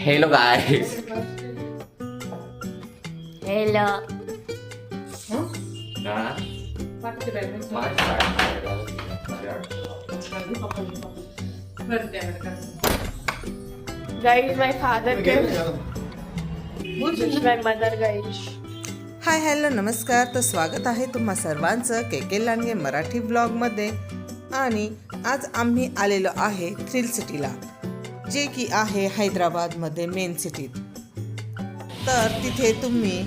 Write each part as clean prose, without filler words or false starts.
Hello guys. Hello. Nah. Guys, my father came. This is my mother, guys. Hi hello नमस्कार. तर स्वागत आहे तुम्हा सर्वांचं के के लांडगे मराठी ब्लॉगमध्ये. आणि आज आम्ही आलेलो आहे थ्रिल सिटीला, जे की आहे हैदराबादमध्ये मेन सिटीत. तर तिथे तुम्ही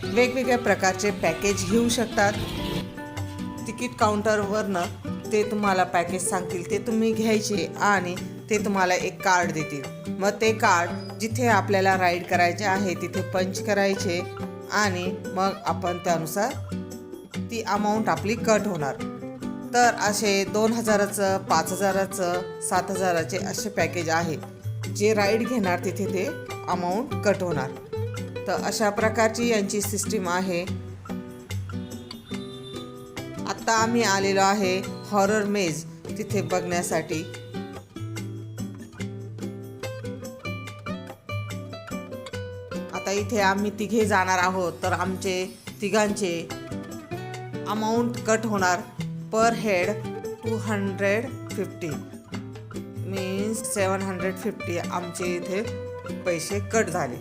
वेगवेगळ्या प्रकारचे पॅकेज घेऊ शकतात. तिकीट काउंटरवरनं ते तुम्हाला पॅकेज सांगतील, ते तुम्ही घ्यायचे आणि ते तुम्हाला एक कार्ड देतील. मग ते कार्ड जिथे आपल्याला राईड करायचे आहे तिथे पंच करायचे आणि मग आपण त्यानुसार ती अमाऊंट आपली कट होणार. तर असे 2000चं 5000चं 7000चे असे पॅकेज आहे. जे राईड घेणार तिथे ते अमाऊंट कट होणार. तर अशा प्रकारची यांची सिस्टीम आहे. आत्ता आम्ही आलेलो आहे हॉरर मेज तिथे बघण्यासाठी. आता इथे आम्ही तिघे जाणार आहोत. तर आमचे तिघांचे अमाऊंट कट होणार पर हेड 250 मीन्स 750 आमचे इथे पैसे कट झाले.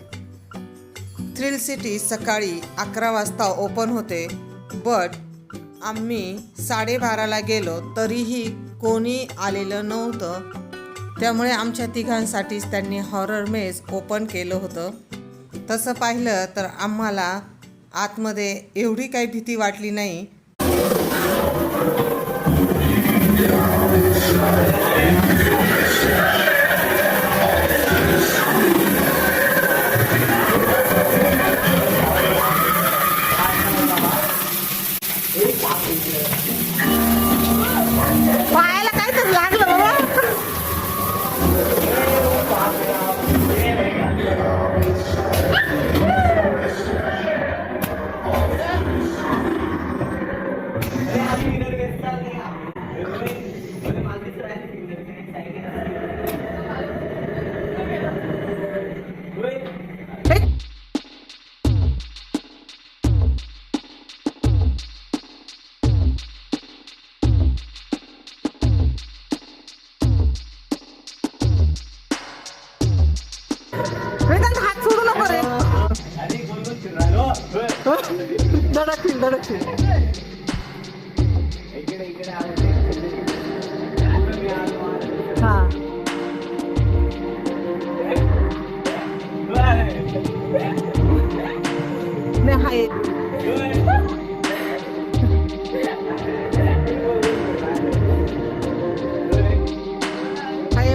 थ्रिल सिटी सकाळी 11 वाजता ओपन होते, बट आम्ही 12:30ला गेलो तरीही कोणी आलेलं नव्हतं. त्यामुळे आमच्या तिघांसाठीच त्यांनी हॉरर मेज ओपन केलं होतं. तसं पाहिलं तर आम्हाला आतमध्ये एवढी काही भीती वाटली नाही. पायाला काय तर लागलं बाबा. हात सोडू नको रे. धडकशील. हा नाही हाय.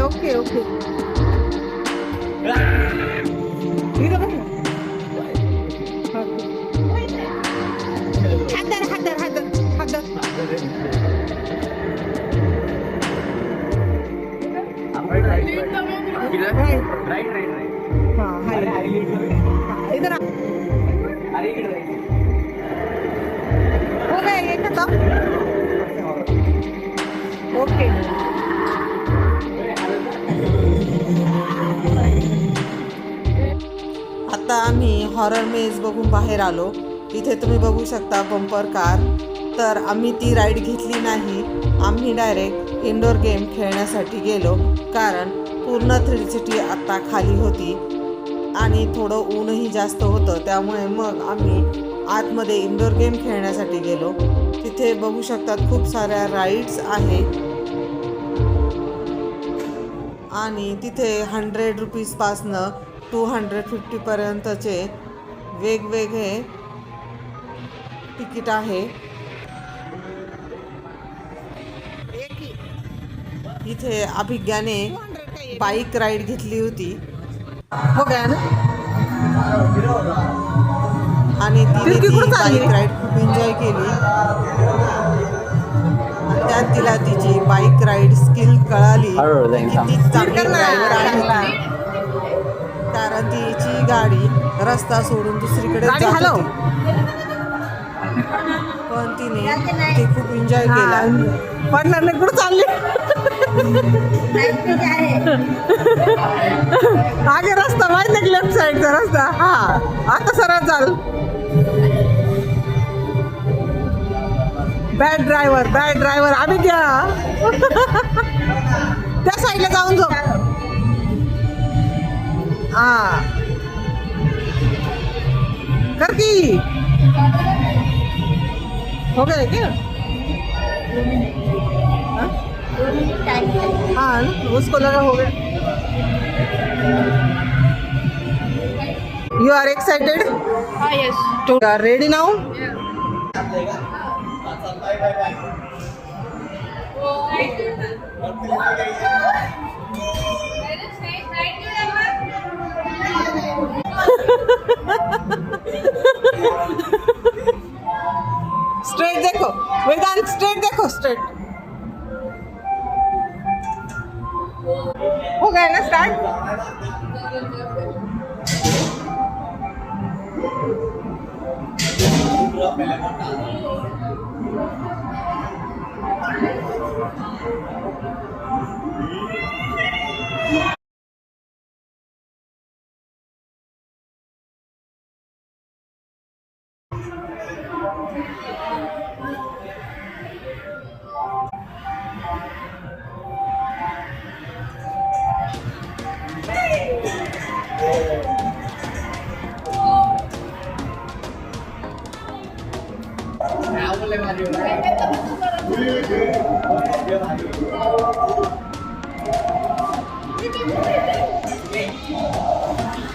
ओके इधर हो गया ये खत्म. ओके आता आम्ही हॉरर मेज बघून बाहेर आलो. इथे तुम्ही बघू शकता बंपर कार. तर आम्ही ती राईड घेतली नाही. आम्ही डायरेक्ट इंडोर गेम खेळण्यासाठी गेलो, कारण पूर्ण थ्रिल सिटी आत्ता खाली होती आणि थोडं ऊनही जास्त होतं. त्यामुळे मग आम्ही आतमध्ये इंडोर गेम खेळण्यासाठी गेलो. तिथे बघू शकतात खूप साऱ्या राईड्स आहे आणि तिथे 100 रुपीजपासनं 250 पर्यंतचे वेगवेगळे तिकीट आहे. इथे अभिज्ञाने बाईक राईड घेतली होती हो गया ना, आणि तिने ती बाईक राईड खूप एन्जॉय केली. आणि त्यात तिला तिची बाईक राईड स्किल कळाली की ती चांगली ड्रायव्हर आहे ती. कारण तिची गाडी रस्ता सोडून दुसरीकडे जात होती, पण तिने ते खूप एन्जॉय केला. पडणार नाही कुठं चालले. आगे रस्ता माहित नाही, लेफ्ट साईडचा रस्ता. हा आता सरळ चाल. बॅड ड्रायव्हर आम्ही घ्या. त्या साईडला जाऊन जाऊ. हा कर की. हो गया क्या? हाँ उसको लगा हो गया. You are excited? Yes. You are ready now? Straight देखो वेदांत, स्ट्रेट देखो, स्ट्रेट. हो गया ना स्टार्ट.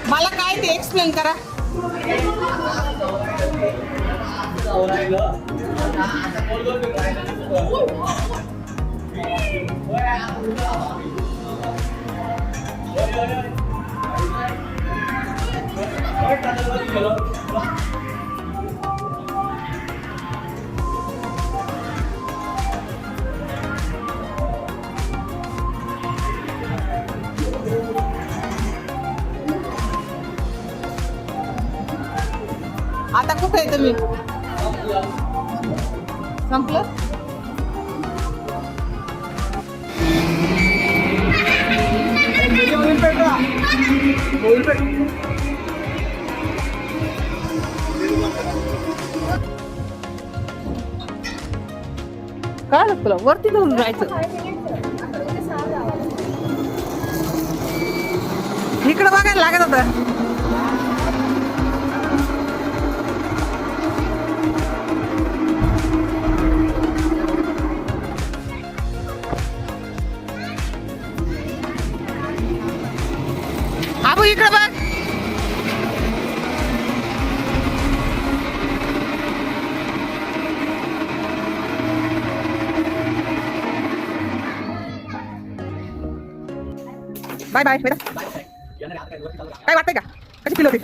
मला काय ते एक्सप्लेन करा. आता कुठे आहे तुम्ही? संपलं? काय तुला वरती जाऊन जायचं. इकडं बघायला लागत होतं. आबू इकडे बघ. बाय बाय बेटा. काय वाटतंय का? कशी फील होते?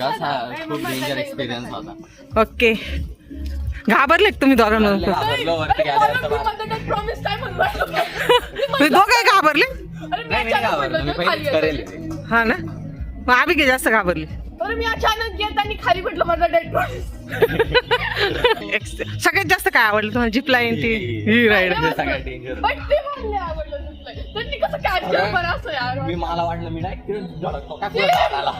कसा खूप डेंजर एक्सपिरियन्स होता. ओके. घाबरले तुम्ही दोघांना? घाबरलो वरती गेल्यावर. तुम्ही दोघे घाबरले? नाही घाबरलो, मी पहिलेच करेल. हा ना. मग आम्ही काय जास्त घाबरली? तर मी अचानक गेट आणि खाली भेटलो माझा डेड बॉडी. सगळ्यात जास्त काय आवडलं तुम्हाला? जीप लाईन ती ही राईड. सगळ्यात डेंजर. पण ते मला आवडलं त्यांनी कसं कॅच केलं बरं असं यार. मी मला वाटलं मी डायरेक्ट धडकतो काय आला.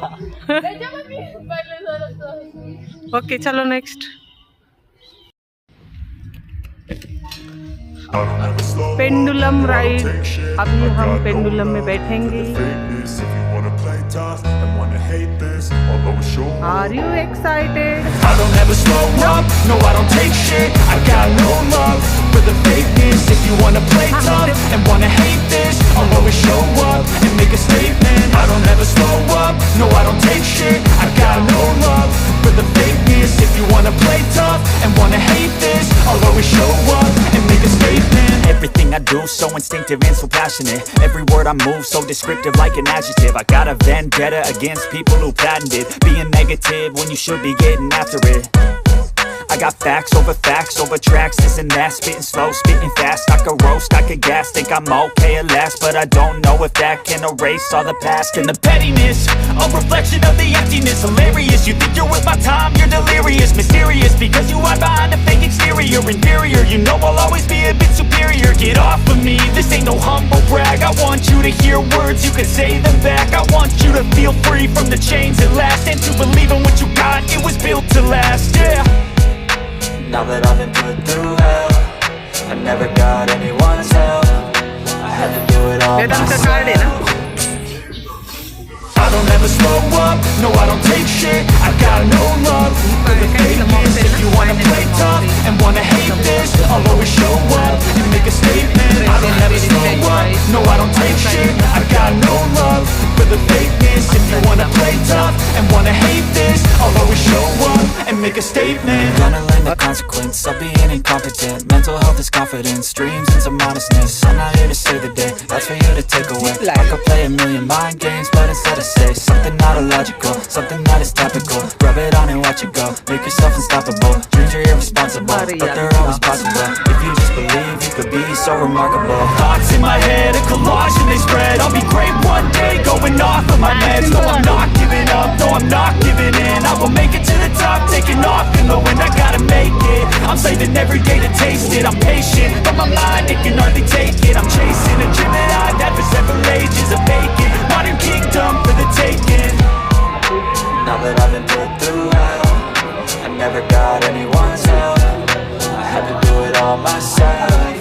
त्याच्यामध्ये मी पहिले जरा ओके चलो नेक्स्ट. Pendulum ride. अभी हम पेंडुलम में बैठेंगे. Are you excited? I don't ever slow up, no I don't take shit. I got no love for the fakeness. If you you wanna play tough and wanna hate this, I'll always show up and make a statement. I don't ever slow up, no I don't take shit. I got no love for the fakeness. If you wanna play tough and wanna hate this, I'll always show up and make a statement. Everything I do so instinctive and so passionate. Every word I move so descriptive like an adjective. I got a vendetta against people who patented being negative when you should be getting after it. I got facts over tracks, this and that. Spitting slow, spitting fast. I could roast, I could gas. Think I'm okay at last, but I don't know if that can erase all the past. And the pettiness, a reflection of the emptiness. Hilarious, you think you're worth my time, you're delirious. Mysterious, because you hide behind a fake exterior. Inferior, you know I'll always be a bit superior. Get off of me, this ain't no humble brag. I want you to hear words, you can say them back. I want you to feel free from the chains at last, and to believe in what you got, it was built to last, yeah. Now that I've been put through hell, I never got anyone's help. I had to do it all myself. I don't ever slow up, no I don't take shit. I got no love for the fakeness. If you wanna play tough and wanna hate this, I'll always show up and make a statement. I don't ever slow up, no I don't take shit. I got no love for the fakeness. If you wanna play tough and wanna hate this, I'll always show up and make a statement. Gonna learn the consequence of being incompetent. Mental health is confidence, dreams into modestness. I'm not here to save the day, that's for you to take away. I could play a million mind games, but instead I say something not illogical, something that is topical. Rub it on and watch it go, make yourself unstoppable. Dreams are irresponsible, but they're always possible. If you just believe, you could be so remarkable. Thoughts in my head, a collage and they spread. I'll be great one day, going off of my meds. No, I'm not giving up, no, I'm not giving in. I will make it to the top, taking off in the wind. I gotta make it, I'm saving every day to taste it. I'm patient, but my mind, it can hardly take it. I'm chasing a dream that I've had for several ages. A vacant, modern kingdom for the taking. Now that I've been put through hell, I never got anyone's help. I had to do it all myself.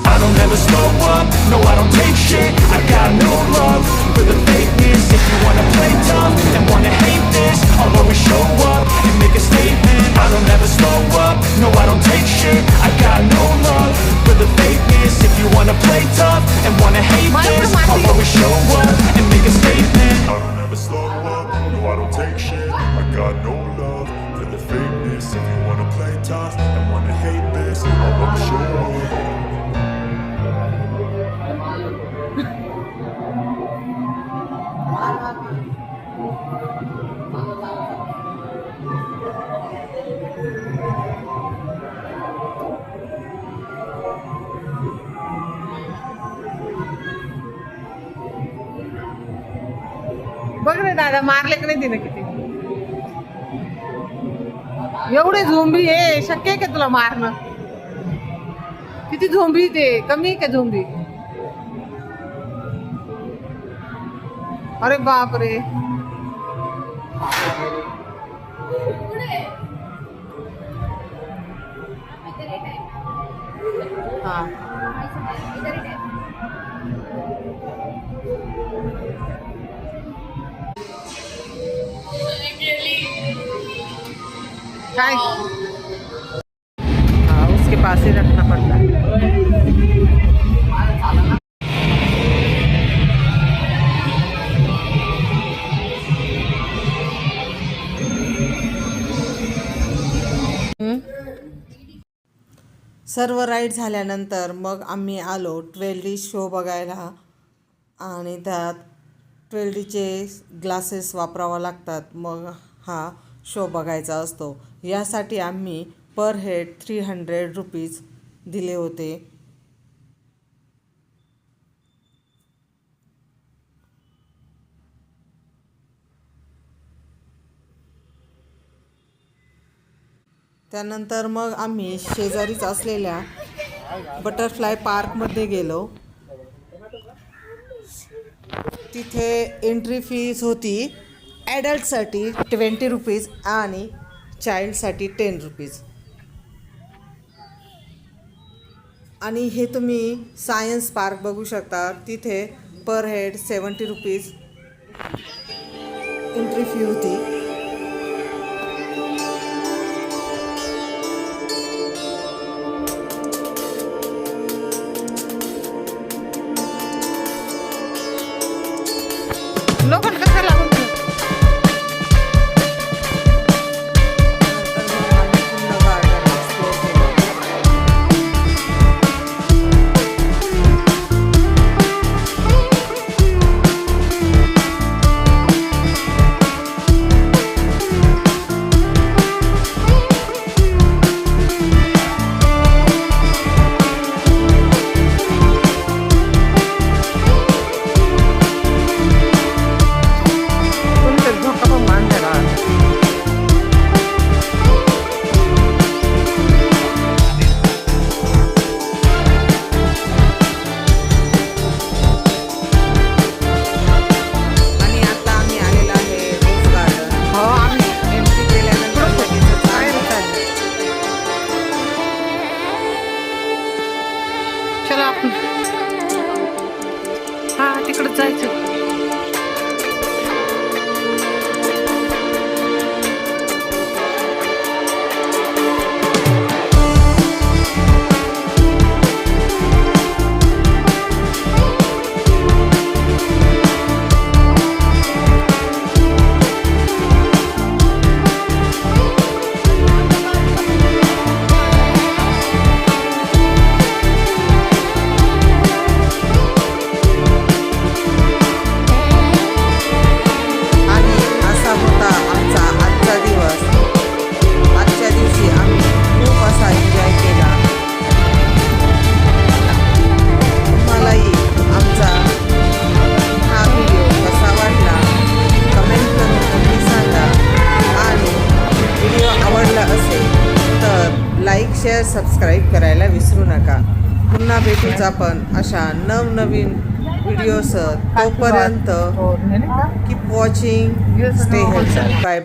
I don't ever slow up, no I don't take shit. I got no love for the fakeness. If you wanna play tough and wanna hate this, I'll always show up and make a statement. I don't ever slow up, no I don't take shit. I got no love for the fakeness. If you wanna play tough and wanna hate this, I'll always show up and make a statement. I don't ever slow up, no I don't take shit. I got no love for the fakeness. If you wanna play tough and wanna hate this, I'll always show up. बघ रे दादा, मारले की नाही तिने किती. एवढे zombie आहे, शक्य आहे का तुला मारणं? किती झोंबी ते, कमी आहे का झोंबी? अरे बाप रे. हा काय? हाँ, उसके पास ही रखना पड़ता है. सर्व राईड झाल्यानंतर मग आम्ही आलो 12D शो बघायला. आणि त्यात 12Dचे ग्लासेस वापरावा लागतात मग हा शो बघायचा असतो. यासाठी आम्ही पर हेड 300 रुपीज दिले होते. त्यानंतर मग आम्ही शेजारीच असलेल्या बटरफ्लाय पार्कमध्ये गेलो. तिथे एंट्री फीज होती ॲडल्टसाठी 20 रुपीज आणि चाइल्डसाठी 10 रुपीज. आणि हे तुम्ही सायन्स पार्क बघू शकता. तिथे पर हेड 70 रुपीज एंट्री फी होती. शेअर सबस्क्राईब करायला विसरू नका. पुन्हा भेटूच आपण अशा नवनवीन व्हिडिओसह. तोपर्यंत keep watching, stay healthy, bye.